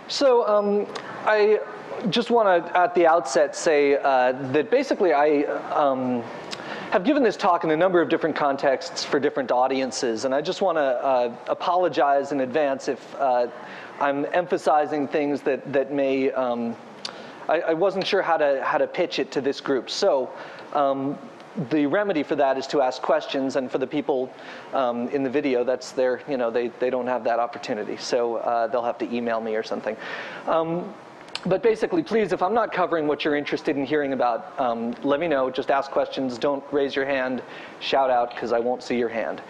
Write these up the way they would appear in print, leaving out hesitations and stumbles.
So I just want to, at the outset, say that basically I have given this talk in a number of different contexts for different audiences, and I just want to apologize in advance if I'm emphasizing things that may, I wasn't sure how to pitch it to this group. So the remedy for that is to ask questions, and for the people in the video, that's their, they don't have that opportunity. So they'll have to email me or something. But basically, please, if I'm not covering what you're interested in hearing about, let me know. Just ask questions. Don't raise your hand. Shout out, because I won't see your hand.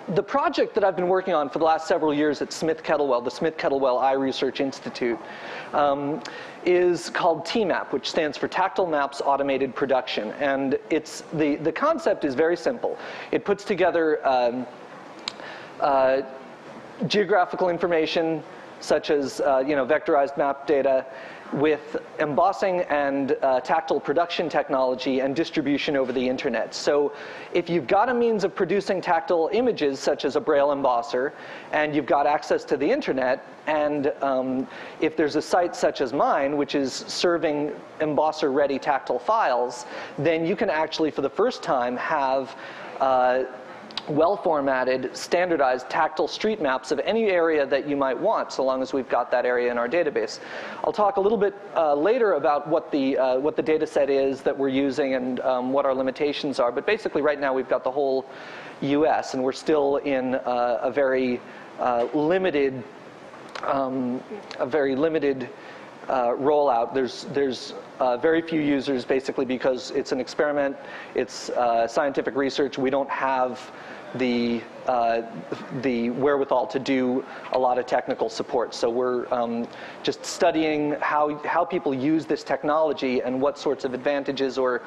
The project that I've been working on for the last several years at Smith-Kettlewell, the Smith-Kettlewell Eye Research Institute, is called TMAP, which stands for Tactile Maps Automated Production. And it's the concept is very simple. It puts together geographical information, such as vectorized map data, with embossing and tactile production technology and distribution over the internet. So if you've got a means of producing tactile images, such as a Braille embosser, and you've got access to the internet, and if there's a site such as mine, which is serving embosser-ready tactile files, then you can actually, for the first time, have well-formatted, standardized tactile street maps of any area that you might want, so long as we've got that area in our database. I'll talk a little bit later about what the data set is that we're using and what our limitations are. But basically, right now, we've got the whole US, and we're still in a very limited rollout. There's very few users, basically, because it's an experiment. It's scientific research. We don't have the wherewithal to do a lot of technical support. So we're just studying how people use this technology and what sorts of advantages or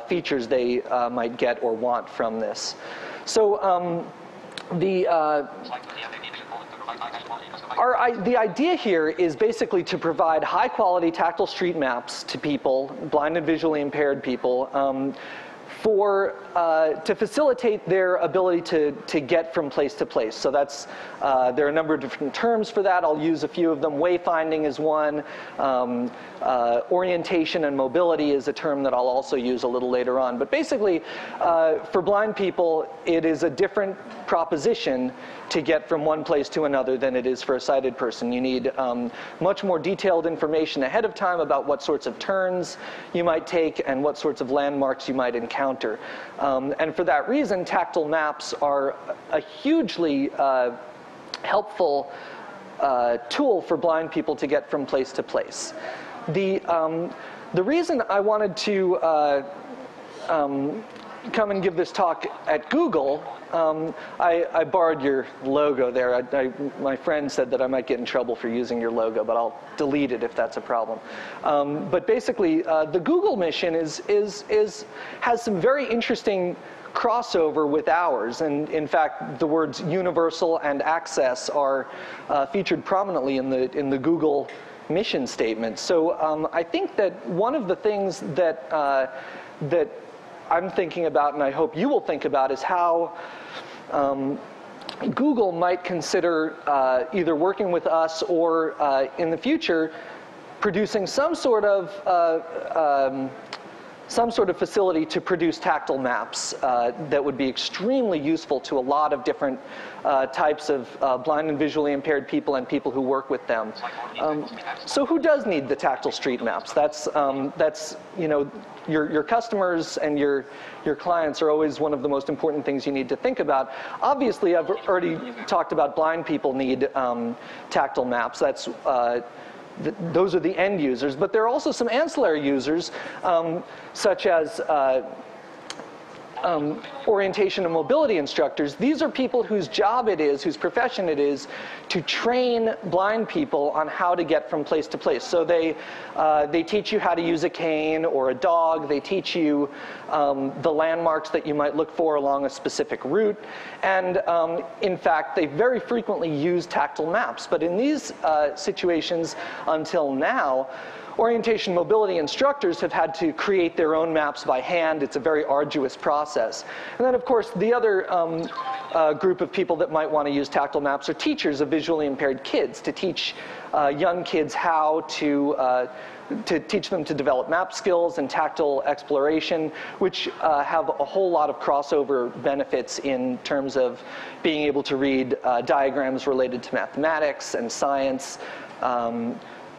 features they might get or want from this. So the idea here is basically to provide high-quality tactile street maps to people, blind and visually impaired people, to facilitate their ability to get from place to place. So that's there are a number of different terms for that. I'll use a few of them. Wayfinding is one. Orientation and mobility is a term that I'll also use a little later on. But basically, for blind people, it is a different proposition to get from one place to another than it is for a sighted person. You need much more detailed information ahead of time about what sorts of turns you might take and what sorts of landmarks you might encounter. And for that reason, tactile maps are a hugely helpful tool for blind people to get from place to place. The reason I wanted to come and give this talk at Google, I borrowed your logo there. My friend said that I might get in trouble for using your logo, but I'll delete it if that's a problem. But basically, the Google mission has some very interesting crossover with ours. And in fact, the words universal and access are featured prominently in the Google mission statement. So I think that one of the things that I'm thinking about, and I hope you will think about, is how Google might consider either working with us or in the future producing some sort of facility to produce tactile maps that would be extremely useful to a lot of different types of blind and visually impaired people and people who work with them. So who does need the tactile street maps? That's your customers and your clients are always one of the most important things you need to think about. Obviously, I've already talked about blind people need tactile maps. That's those are the end users, but there are also some ancillary users, such as orientation and mobility instructors. These are people whose job it is, whose profession it is, to train blind people on how to get from place to place. So they teach you how to use a cane or a dog. They teach you the landmarks that you might look for along a specific route. And in fact, they very frequently use tactile maps. But in these situations, until now, orientation mobility instructors have had to create their own maps by hand. It's a very arduous process. And then, of course, the other group of people that might want to use tactile maps are teachers of visually impaired kids, to teach young kids how to teach them to develop map skills and tactile exploration, which have a whole lot of crossover benefits in terms of being able to read diagrams related to mathematics and science.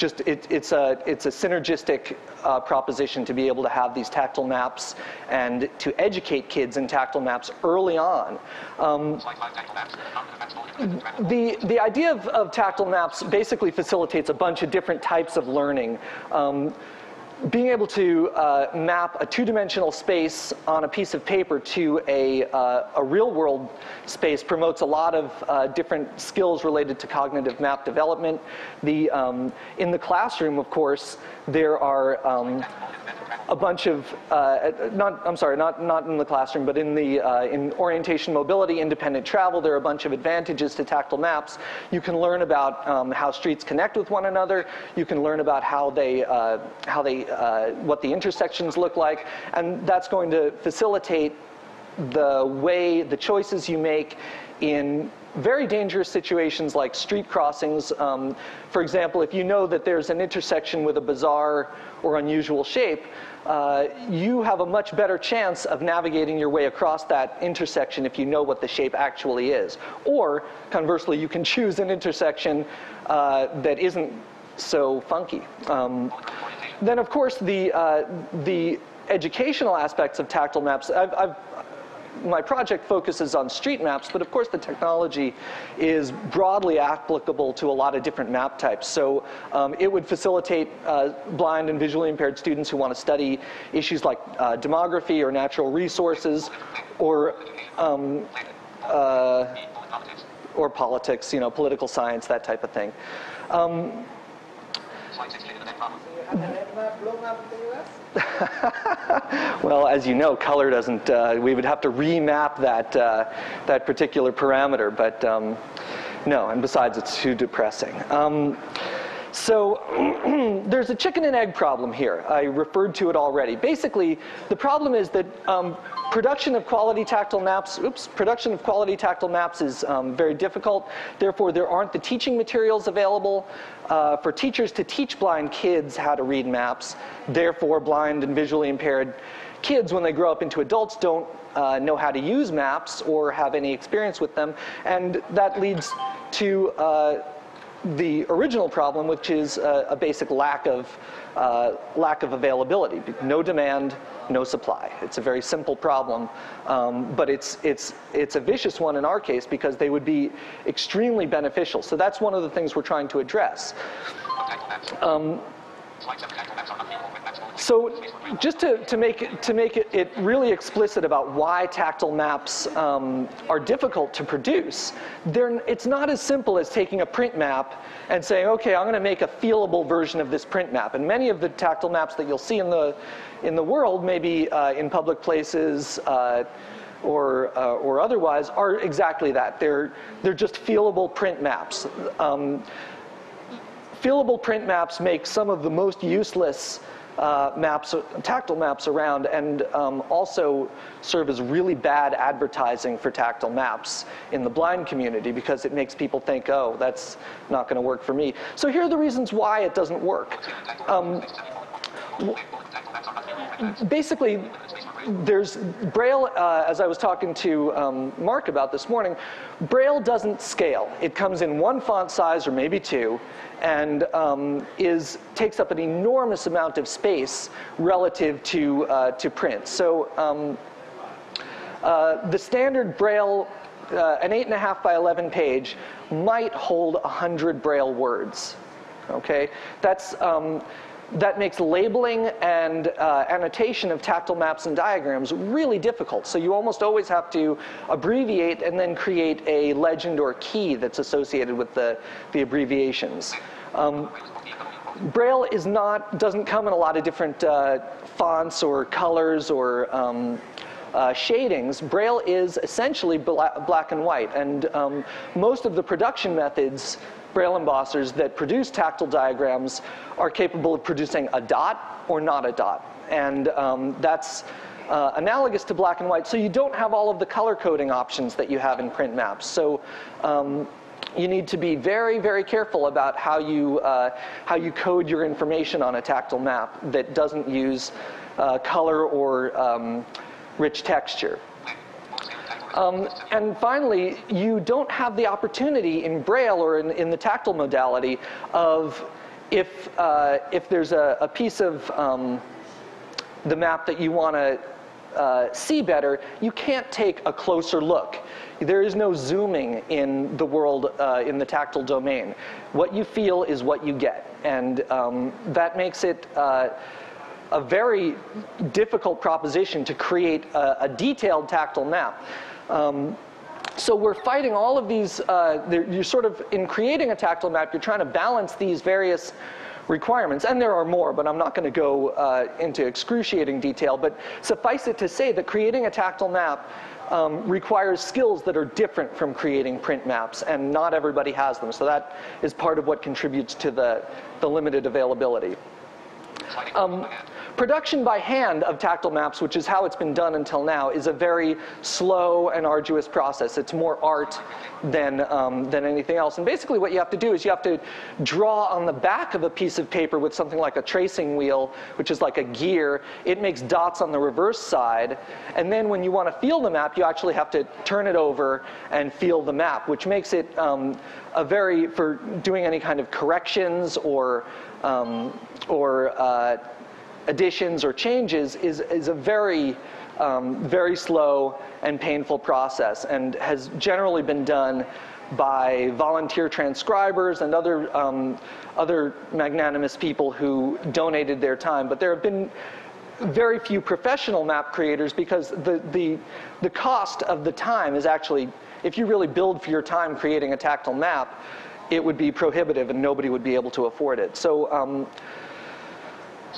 It's a synergistic proposition to be able to have these tactile maps and to educate kids in tactile maps early on. The idea of tactile maps basically facilitates a bunch of different types of learning. Being able to map a two-dimensional space on a piece of paper to a real-world space promotes a lot of different skills related to cognitive map development. In the classroom, of course, there are a bunch of, not in the classroom, but in orientation, mobility, independent travel, there are a bunch of advantages to tactile maps. You can learn about how streets connect with one another. You can learn about what the intersections look like, and that's going to facilitate the choices you make in very dangerous situations like street crossings. For example, if you know that there's an intersection with a bizarre or unusual shape, you have a much better chance of navigating your way across that intersection if you know what the shape actually is. Or, conversely, you can choose an intersection that isn't so funky. Then, of course, the educational aspects of tactile maps. My project focuses on street maps, but of course the technology is broadly applicable to a lot of different map types. So it would facilitate blind and visually impaired students who want to study issues like demography or natural resources, or politics, political science, that type of thing. Well, as you know, color doesn't, we would have to remap that particular parameter, but no, and besides it's too depressing. So there's a chicken and egg problem here. I referred to it already. Basically, the problem is that production of quality tactile maps is very difficult. Therefore, there aren't the teaching materials available for teachers to teach blind kids how to read maps. Therefore, blind and visually impaired kids, when they grow up into adults, don't know how to use maps or have any experience with them. And that leads to the original problem, which is a basic lack of availability. No demand, no supply. It's a very simple problem, but it's a vicious one in our case because they would be extremely beneficial. So that's one of the things we're trying to address. So just to make it really explicit about why tactile maps are difficult to produce, it's not as simple as taking a print map and saying, okay, I'm going to make a feelable version of this print map. And many of the tactile maps that you'll see in the world, maybe in public places or otherwise, are exactly that. They're just feelable print maps. Feelable print maps make some of the most useless tactile maps around, and also serve as really bad advertising for tactile maps in the blind community because it makes people think, oh, that's not going to work for me. So here are the reasons why it doesn't work. Basically, there's Braille, as I was talking to Mark about this morning, Braille doesn't scale. It comes in one font size or maybe two, and takes up an enormous amount of space relative to print. So the standard Braille, an 8.5 by 11 page, might hold 100 Braille words. Okay, that makes labeling and annotation of tactile maps and diagrams really difficult. So you almost always have to abbreviate and then create a legend or key that's associated with the abbreviations. Braille doesn't come in a lot of different fonts or colors or shadings. Braille is essentially black and white, and most of the production methods, Braille embossers that produce tactile diagrams, are capable of producing a dot or not a dot. And that's analogous to black and white, so you don't have all of the color coding options that you have in print maps. So you need to be very, very careful about how you code your information on a tactile map that doesn't use color or rich texture. And finally, you don't have the opportunity in Braille or in the tactile modality of if there's a piece of the map that you want to see better, you can't take a closer look. There is no zooming in the world in the tactile domain. What you feel is what you get, and that makes it a very difficult proposition to create a detailed tactile map. So we're fighting all of these, you're sort of, in creating a tactile map, you're trying to balance these various requirements, and there are more, but I'm not going to go into excruciating detail, but suffice it to say that creating a tactile map requires skills that are different from creating print maps, and not everybody has them, so that is part of what contributes to the limited availability. Production by hand of tactile maps, which is how it's been done until now, is a very slow and arduous process. It's more art than anything else. And basically what you have to do is you have to draw on the back of a piece of paper with something like a tracing wheel, which is like a gear. It makes dots on the reverse side. And then when you want to feel the map, you actually have to turn it over and feel the map, which makes it for doing any kind of corrections or additions or changes is a very, very slow and painful process, and has generally been done by volunteer transcribers and other magnanimous people who donated their time. But there have been very few professional map creators because the cost of the time is actually, if you really build for your time creating a tactile map, it would be prohibitive and nobody would be able to afford it. So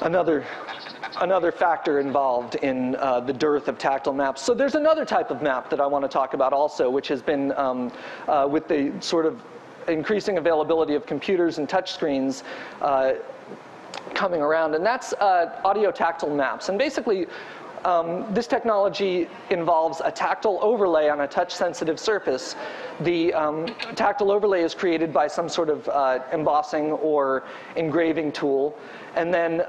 another factor involved in the dearth of tactile maps. So there's another type of map that I want to talk about also, which has been with the sort of increasing availability of computers and touchscreens coming around, and that's audio-tactile maps. And basically, this technology involves a tactile overlay on a touch-sensitive surface. The tactile overlay is created by some sort of embossing or engraving tool, and then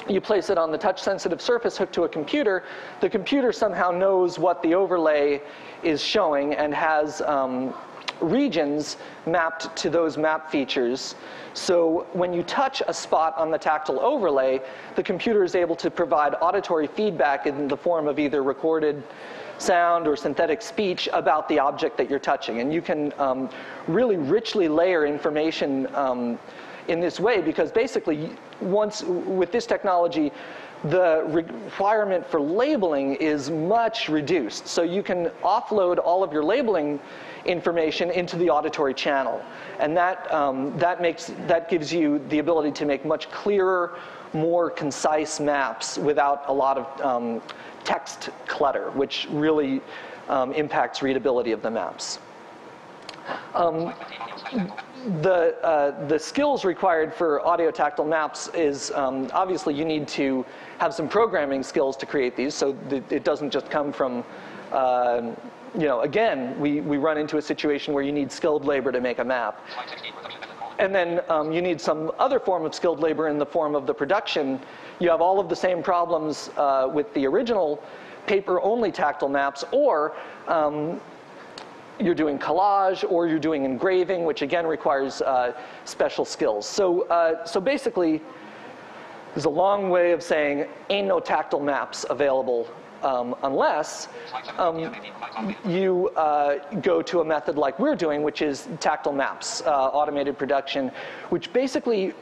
you place it on the touch-sensitive surface hooked to a computer. The computer somehow knows what the overlay is showing and has regions mapped to those map features. So when you touch a spot on the tactile overlay, the computer is able to provide auditory feedback in the form of either recorded sound or synthetic speech about the object that you're touching. And you can really richly layer information in this way, because basically with this technology, the requirement for labeling is much reduced. So you can offload all of your labeling information into the auditory channel. And that gives you the ability to make much clearer, more concise maps without a lot of text clutter, which really impacts readability of the maps. The skills required for audio-tactile maps is obviously you need to have some programming skills to create these, so it doesn't just come from, again, we run into a situation where you need skilled labor to make a map. And then you need some other form of skilled labor in the form of the production. You have all of the same problems with the original paper-only tactile maps, or you're doing collage, or you're doing engraving, which again requires special skills. So basically, there's a long way of saying ain't no tactile maps available unless you go to a method like we're doing, which is tactile maps, automated production, which basically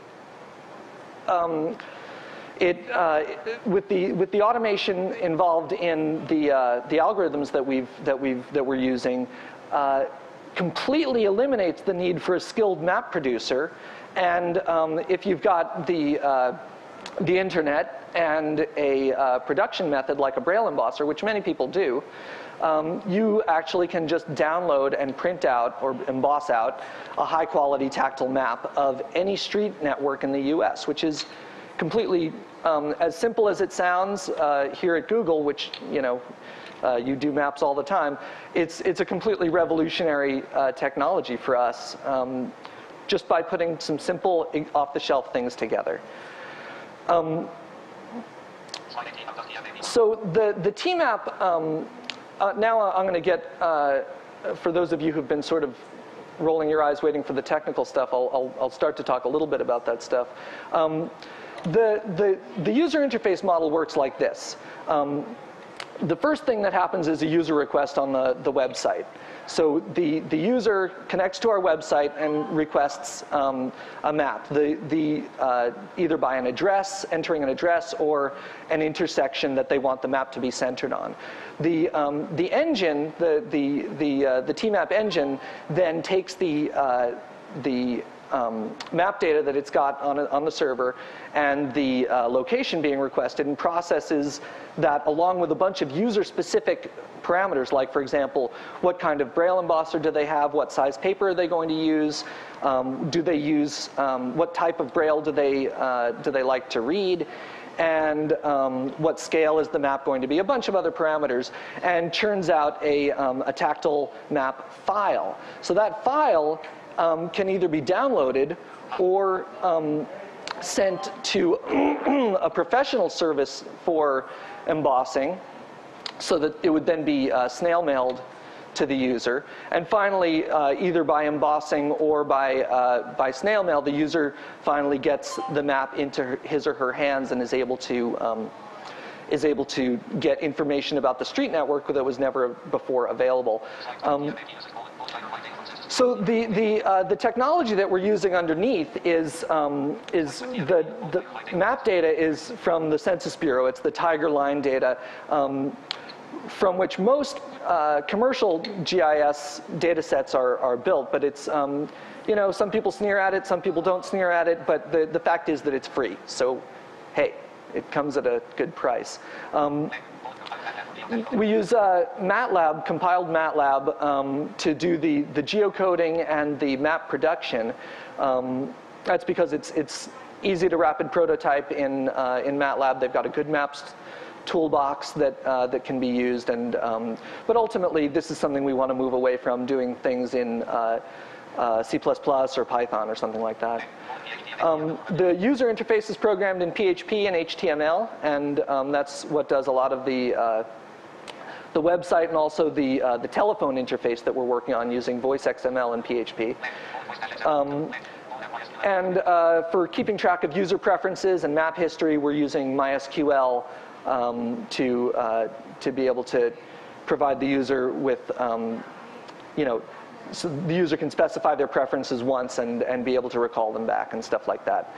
with the automation involved in the algorithms that we're using, completely eliminates the need for a skilled map producer. And if you've got the internet and a production method like a Braille embosser, which many people do, you actually can just download and print out or emboss out a high-quality tactile map of any street network in the US, which is completely as simple as it sounds here at Google, which you do maps all the time. It's a completely revolutionary technology for us, just by putting some simple off-the-shelf things together. So the TMAP, now I'm going to get, for those of you who've been sort of rolling your eyes waiting for the technical stuff, I'll start to talk a little bit about that stuff. The user interface model works like this. The first thing that happens is a user request on the website. So the user connects to our website and requests a map, either by an address, entering an address, or an intersection that they want the map to be centered on. The engine, the TMAP engine, then takes the map data that it's got on the server and the location being requested, and processes that along with a bunch of user-specific parameters, like, for example, what kind of braille embosser do they have, what size paper are they going to use, do they use, what type of braille do they like to read, and what scale is the map going to be, a bunch of other parameters, and churns out a tactile map file. So that file can either be downloaded or sent to a professional service for embossing, so that it would then be snail mailed to the user. And finally, either by embossing or by snail mail, the user finally gets the map into his or her hands and is able to get information about the street network that was never before available. So the technology that we're using underneath is the map data is from the Census Bureau. It's the Tiger line data, from which most commercial GIS data sets are built. But it's, some people sneer at it, some people don't sneer at it, but the fact is that it's free. So, hey, it comes at a good price. We use MATLAB, compiled MATLAB, to do the geocoding and the map production. That's because it's easy to rapid prototype in MATLAB. They've got a good maps toolbox that can be used, and but ultimately this is something we want to move away from, doing things in C++ or Python or something like that. The user interface is programmed in PHP and HTML, and that's what does a lot of the website and also the telephone interface that we're working on using voice XML and PHP. And for keeping track of user preferences and map history, we're using MySQL to be able to provide the user with, so the user can specify their preferences once and be able to recall them back and stuff like that.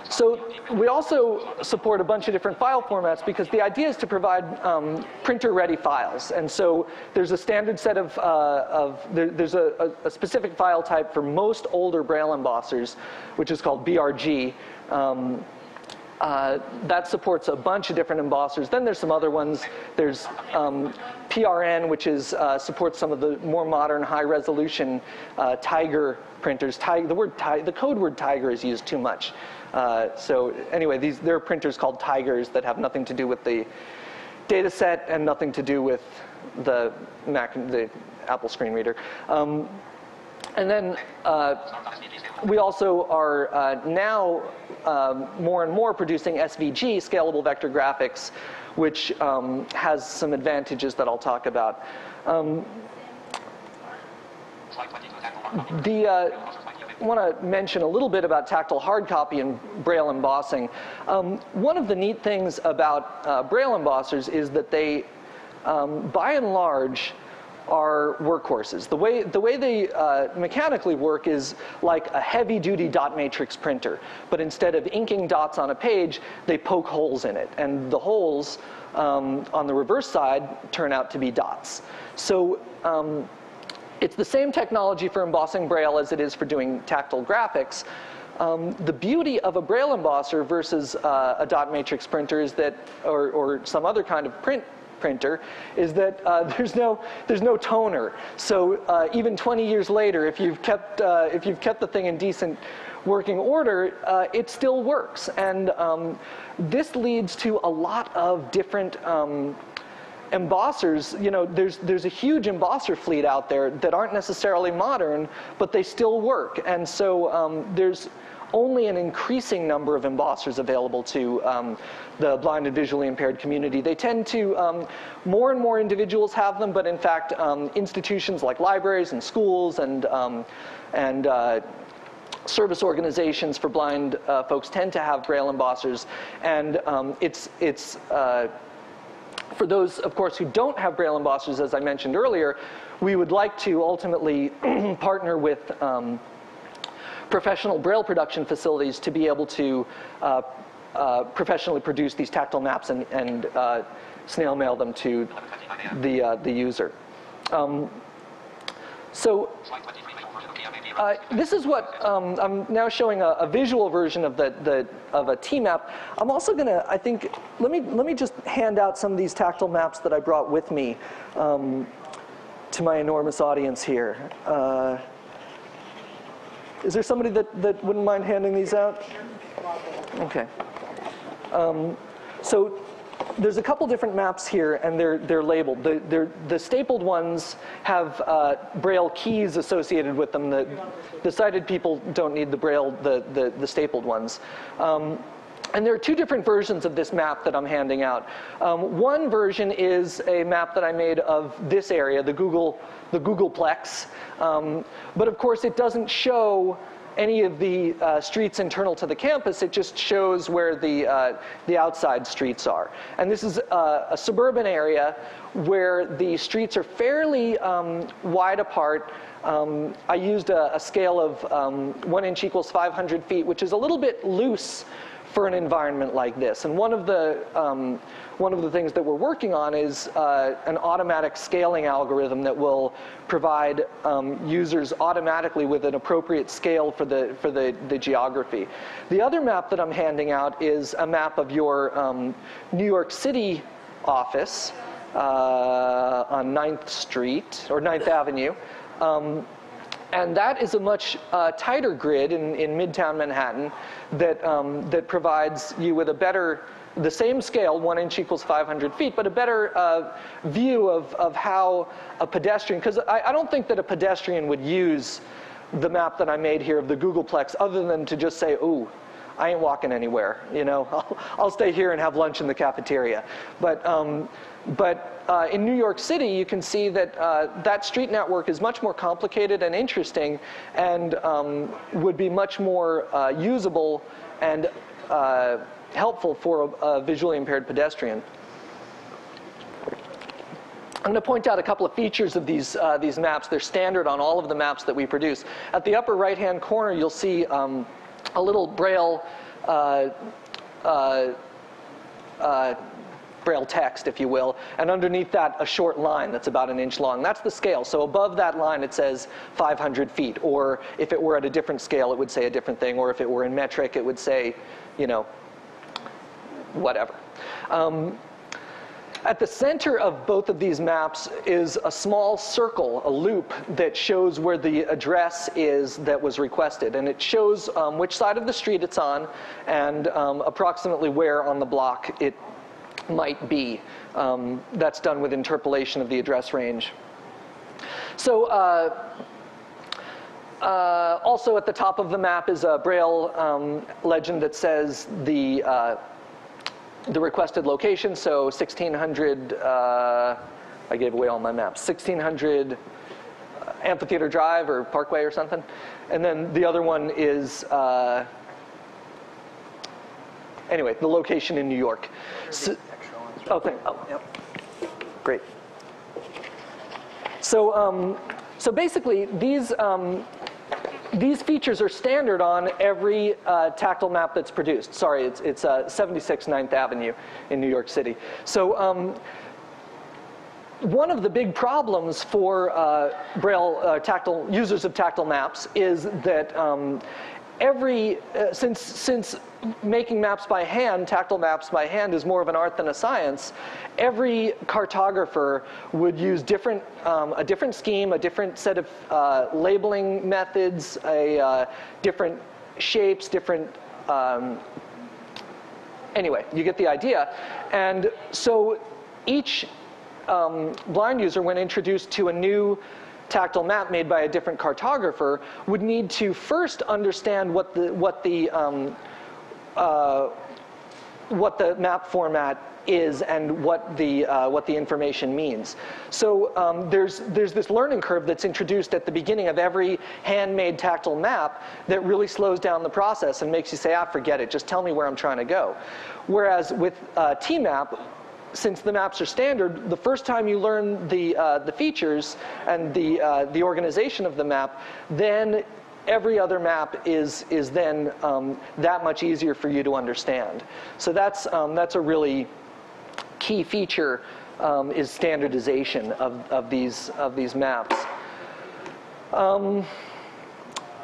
So we also support a bunch of different file formats, because the idea is to provide printer-ready files. And so there's a standard set there's a specific file type for most older braille embossers, which is called BRG. That supports a bunch of different embossers. Then there's some other ones. There's PRN, which supports some of the more modern, high-resolution Tiger printers. The code word Tiger is used too much. So anyway, there are printers called Tigers that have nothing to do with the data set and nothing to do with the Apple screen reader. And then we also are now more and more producing SVG, scalable vector graphics, which has some advantages that I'll talk about. I want to mention a little bit about tactile hard copy and braille embossing. One of the neat things about braille embossers is that they, by and large, are workhorses. The way they mechanically work is like a heavy-duty dot matrix printer, but instead of inking dots on a page, they poke holes in it, and the holes on the reverse side turn out to be dots. So it's the same technology for embossing braille as it is for doing tactile graphics. The beauty of a braille embosser versus a dot matrix printer is that, or some other kind of printer, is that there's no toner. So even 20 years later, if you've kept the thing in decent working order, it still works. And this leads to a lot of different embossers. You know, there's a huge embosser fleet out there that aren't necessarily modern, but they still work. And so there's only an increasing number of embossers available to the blind and visually impaired community. They tend to, more and more individuals have them, but in fact, institutions like libraries and schools and service organizations for blind folks tend to have Braille embossers. And it's for those, of course, who don't have Braille embossers, as I mentioned earlier, we would like to ultimately partner with professional Braille production facilities to be able to professionally produce these tactile maps and snail mail them to the user. This is what I'm now showing a visual version of of a TMAP. I'm also going to, I think, let me just hand out some of these tactile maps that I brought with me to my enormous audience here. Is there somebody that wouldn't mind handing these out? Okay. So there's a couple different maps here, and they're labeled. The stapled ones have Braille keys associated with them. The sighted people don't need the Braille, the stapled ones. And there are two different versions of this map that I'm handing out. One version is a map that I made of this area, the Googleplex. But of course, it doesn't show any of the streets internal to the campus. It just shows where the outside streets are. And this is a suburban area where the streets are fairly wide apart. I used a scale of 1 inch equals 500 feet, which is a little bit loose for an environment like this. And one of the things that we're working on is an automatic scaling algorithm that will provide users automatically with an appropriate scale for the geography. The other map that I'm handing out is a map of your New York City office on 9th Street, or 9th Avenue. And that is a much tighter grid in Midtown Manhattan that provides you with a better, the same scale, 1 inch equals 500 feet, but a better view of how a pedestrian, because I don't think that a pedestrian would use the map that I made here of the Googleplex other than to just say, ooh, I ain't walking anywhere, you know, I'll stay here and have lunch in the cafeteria. But in New York City, you can see that that street network is much more complicated and interesting, and would be much more usable and helpful for a visually impaired pedestrian. I'm going to point out a couple of features of these maps. They're standard on all of the maps that we produce. At the upper right-hand corner, you'll see a little Braille Braille text, if you will, and underneath that a short line that's about 1 inch long. That's the scale. So above that line it says 500 feet, or if it were at a different scale it would say a different thing, or if it were in metric it would say, you know, whatever. At the center of both of these maps is a small circle, a loop, that shows where the address is that was requested. And it shows which side of the street it's on and approximately where on the block it might be. That's done with interpolation of the address range. So also at the top of the map is a Braille legend that says the requested location, so 1600, I gave away all my maps, 1600 Amphitheater Drive or Parkway or something. And then the other one is, anyway, the location in New York. So, yep. Great. So, so basically, these features are standard on every tactile map that's produced. Sorry, it's 76 9th Avenue in New York City. So one of the big problems for Braille tactile users of tactile maps is that since making maps by hand, tactile maps by hand, is more of an art than a science, every cartographer would use a different scheme, a different set of labeling methods, a different shapes, different, anyway, you get the idea. And so each blind user, when introduced to a new tactile map made by a different cartographer, would need to first understand what the map format is and what the information means. So there's this learning curve that's introduced at the beginning of every handmade tactile map that really slows down the process and makes you say, ah, forget it, just tell me where I'm trying to go. Whereas with TMAP, since the maps are standard, the first time you learn the features and the organization of the map, then every other map is then that much easier for you to understand. So that's a really key feature, is standardization of these maps.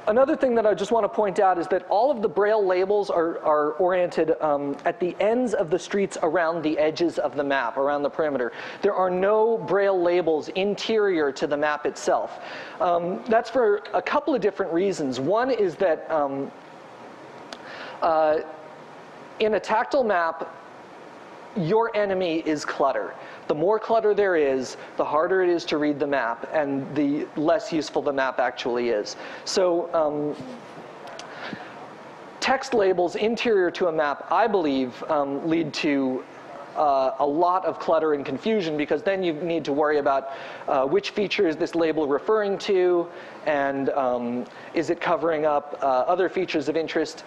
Another thing that I just want to point out is that all of the Braille labels are oriented at the ends of the streets around the edges of the map, around the perimeter. There are no Braille labels interior to the map itself. That's for a couple of different reasons. One is that in a tactile map, your enemy is clutter. The more clutter there is, the harder it is to read the map, and the less useful the map actually is. So text labels interior to a map, I believe, lead to a lot of clutter and confusion, because then you need to worry about which feature is this label referring to, and is it covering up other features of interest.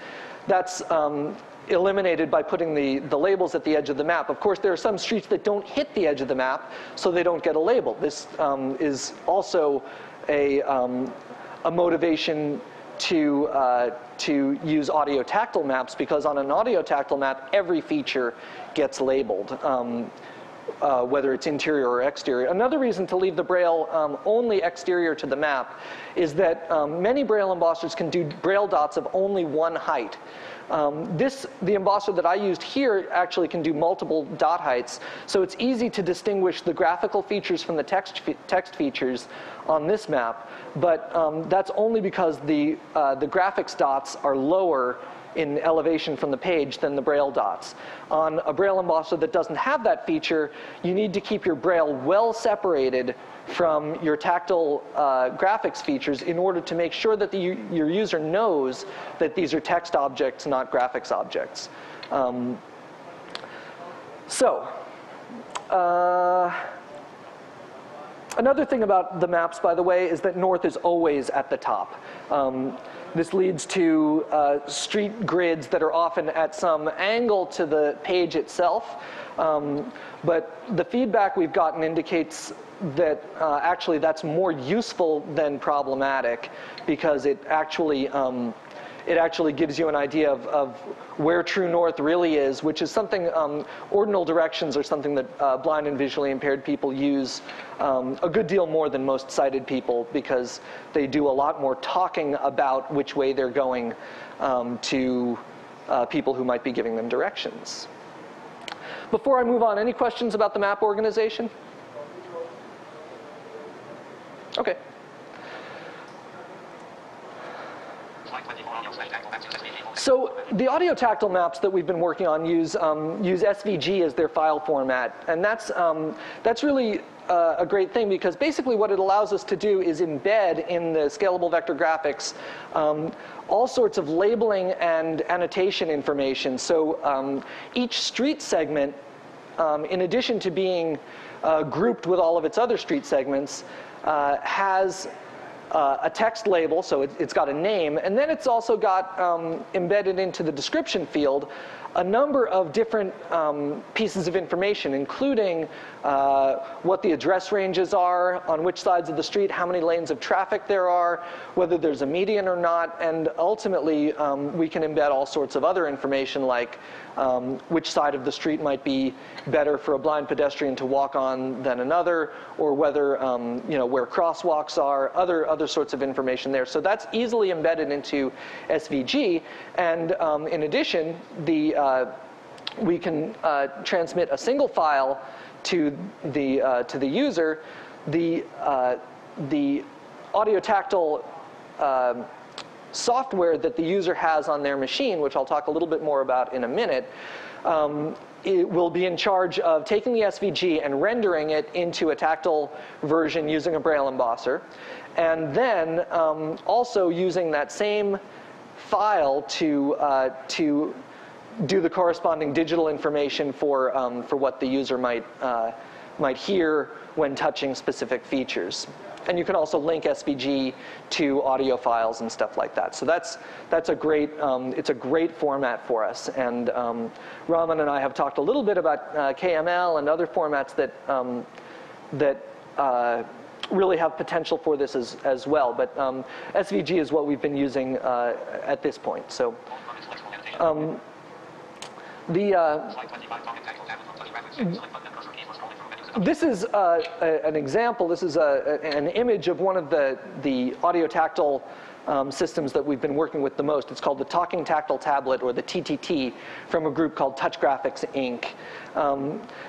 That's eliminated by putting the labels at the edge of the map. Of course, there are some streets that don't hit the edge of the map, so they don't get a label. This is also a motivation to use audio-tactile maps, because on an audio-tactile map, every feature gets labeled, whether it's interior or exterior. Another reason to leave the Braille only exterior to the map is that many Braille embossers can do Braille dots of only one height. The embosser that I used here actually can do multiple dot heights, so it's easy to distinguish the graphical features from the text features on this map, but that's only because the graphics dots are lower in elevation from the page than the Braille dots. On a Braille embosser that doesn't have that feature, you need to keep your Braille well separated from your tactile graphics features in order to make sure that your user knows that these are text objects, not graphics objects. Another thing about the maps, by the way, is that north is always at the top. This leads to street grids that are often at some angle to the page itself. But the feedback we've gotten indicates that actually that's more useful than problematic, because it actually gives you an idea of where true north really is, which is something, ordinal directions are something that blind and visually impaired people use a good deal more than most sighted people, because they do a lot more talking about which way they're going to people who might be giving them directions. Before I move on, any questions about the map organization? Okay. So the audio-tactile maps that we've been working on use SVG as their file format, and that's really a great thing, because basically what it allows us to do is embed in the scalable vector graphics all sorts of labeling and annotation information. So each street segment, in addition to being grouped with all of its other street segments, has a text label, so it's got a name, and then it's also got embedded into the description field a number of different pieces of information, including what the address ranges are, on which sides of the street, how many lanes of traffic there are, whether there's a median or not, and ultimately we can embed all sorts of other information, like which side of the street might be better for a blind pedestrian to walk on than another, or whether where crosswalks are, other sorts of information there. So that's easily embedded into SVG, and in addition, we can transmit a single file to the user. The audio-tactile software that the user has on their machine, which I'll talk a little bit more about in a minute, it will be in charge of taking the SVG and rendering it into a tactile version using a Braille embosser, and then also using that same file to do the corresponding digital information for what the user might hear when touching specific features. And you can also link SVG to audio files and stuff like that. So that's a great it's a great format for us. And Raman and I have talked a little bit about KML and other formats that really have potential for this as well. But SVG is what we've been using at this point. So this is an example. This is an image of one of the audio-tactile systems that we've been working with the most. It's called the Talking Tactile Tablet, or the TTT, from a group called Touch Graphics, Inc.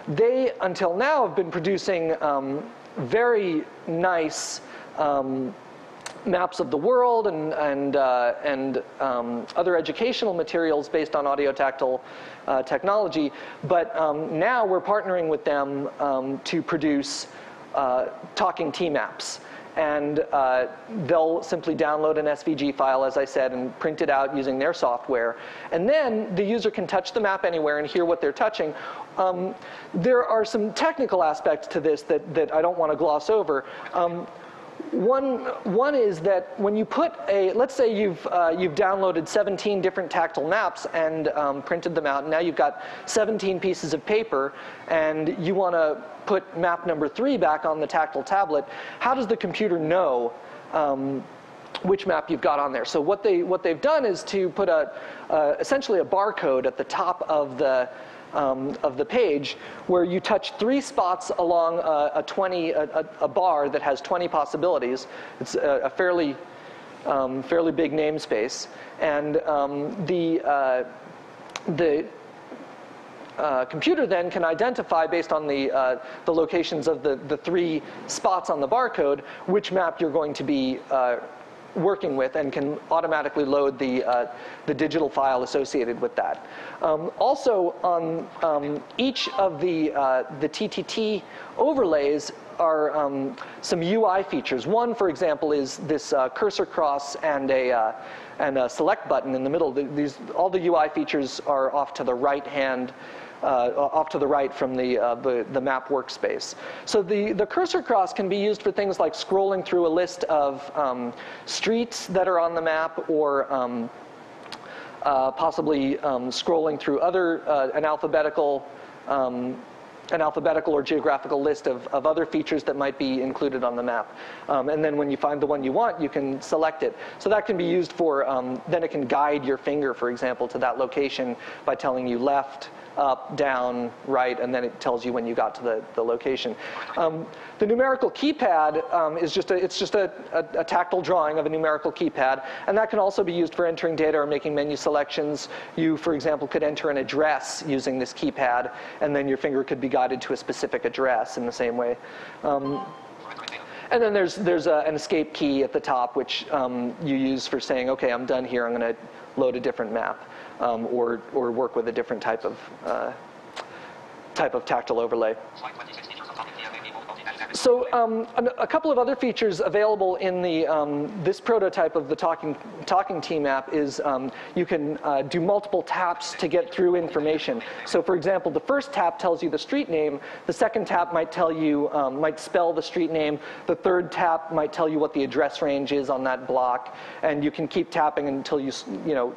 They, until now, have been producing very nice maps of the world and other educational materials based on audio-tactile technology. But now we're partnering with them to produce talking TMAPs. And they'll simply download an SVG file, as I said, and print it out using their software. And then the user can touch the map anywhere and hear what they're touching. There are some technical aspects to this that I don't want to gloss over. One is that when you put let's say you've downloaded 17 different tactile maps and printed them out, and now you've got 17 pieces of paper, and you want to put map number 3 back on the tactile tablet. How does the computer know which map you've got on there? So what they've done is to put essentially a barcode at the top of the page, where you touch 3 spots along a bar that has 20 possibilities. It's a fairly big namespace, and the computer then can identify, based on the locations of the 3 spots on the barcode, which map you're going to be working with, and can automatically load the digital file associated with that. Also, on each of the TTT overlays are some UI features. One, for example, is this cursor cross and a select button in the middle. All the UI features are off to the right hand. Off to the right from the map workspace. So the cursor cross can be used for things like scrolling through a list of streets that are on the map, or possibly scrolling through an alphabetical or geographical list of other features that might be included on the map. And then when you find the one you want, you can select it. So that can be used for, then it can guide your finger, for example, to that location by telling you left, up, down, right, and then it tells you when you got to the location. The numerical keypad is just a tactile drawing of a numerical keypad, and that can also be used for entering data or making menu selections. You, for example, could enter an address using this keypad, and then your finger could be guided to a specific address in the same way. And then there's an escape key at the top, which you use for saying, okay, I'm done here, I'm going to load a different map, or work with a different type of tactile overlay. So a couple of other features available in this prototype of the talking TMAP is you can do multiple taps to get through information. So for example, the first tap tells you the street name. The second tap might tell you, might spell the street name. The third tap might tell you what the address range is on that block. And you can keep tapping until you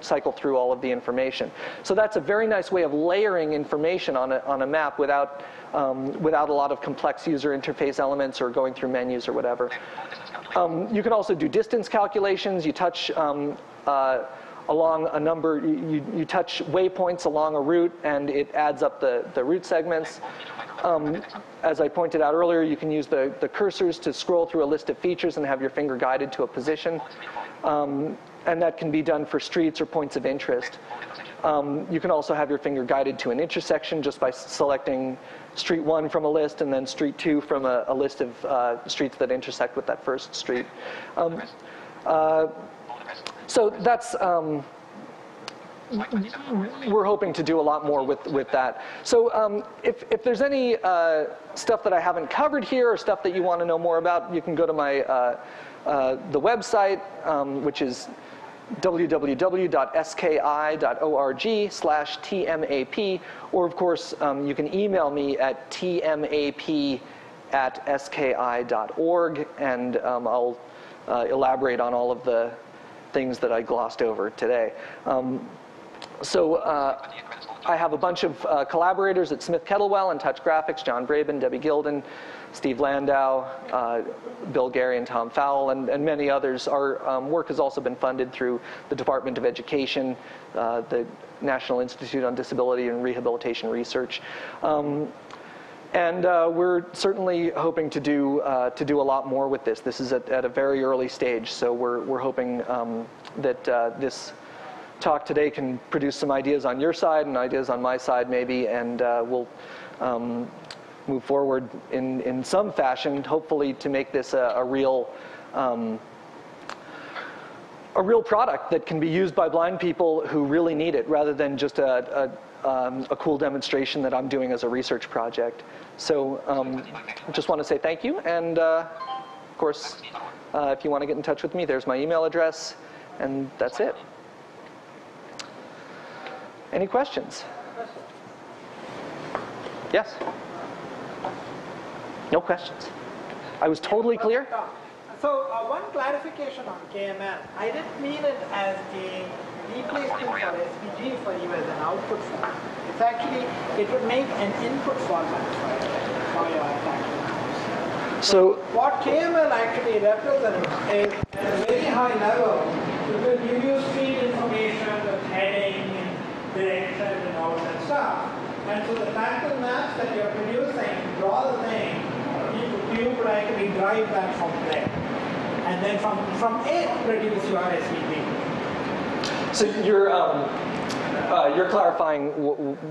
cycle through all of the information. So that's a very nice way of layering information on a map without a lot of complex user interface elements or going through menus or whatever. You can also do distance calculations. You touch along a number, you touch waypoints along a route, and it adds up the route segments. As I pointed out earlier, you can use the cursors to scroll through a list of features and have your finger guided to a position. And that can be done for streets or points of interest. You can also have your finger guided to an intersection just by selecting street 1 from a list and then street 2 from a list of streets that intersect with that first street. So that's, we're hoping to do a lot more with that. So if there's any stuff that I haven't covered here or stuff that you want to know more about, you can go to my the website, which is www.ski.org/TMAP, or of course you can email me at tmap@ski.org, and I'll elaborate on all of the things that I glossed over today. I have a bunch of collaborators at Smith-Kettlewell and Touch Graphics: John Braben, Debbie Gilden, Steve Landau, Bill Gary, and Tom Fowle, and many others. Our work has also been funded through the Department of Education, the National Institute on Disability and Rehabilitation Research. And we're certainly hoping to do a lot more with this. This is at a very early stage, so we're hoping that this talk today can produce some ideas on your side and ideas on my side maybe, and we'll move forward in some fashion, hopefully to make this a real product that can be used by blind people who really need it, rather than just a cool demonstration that I'm doing as a research project. So I just want to say thank you, and of course, if you want to get in touch with me, there's my email address, and that's it. Any questions? Yes? No questions? I was totally clear? So one clarification on KML. I didn't mean it as a replacement for SVG for you as an output format. It's actually, it would make an input format for your tactile mouse. So what KML actually represents is at a very high level, because you use feed information with heading and direction and all that stuff. And so the tactile maps that you're producing, draw the thing, you could actually drive that from there. And then from it, produce your SVG. So you're clarifying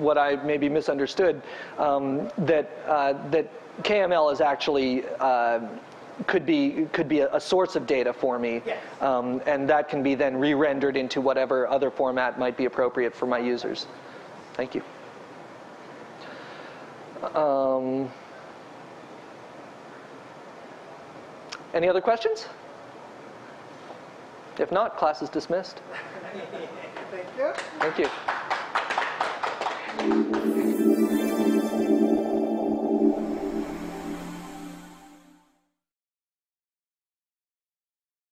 what I maybe misunderstood, that KML is actually could be a source of data for me, yes. And that can be then re-rendered into whatever other format might be appropriate for my users. Thank you. Any other questions? If not, class is dismissed. Thank you. Thank you.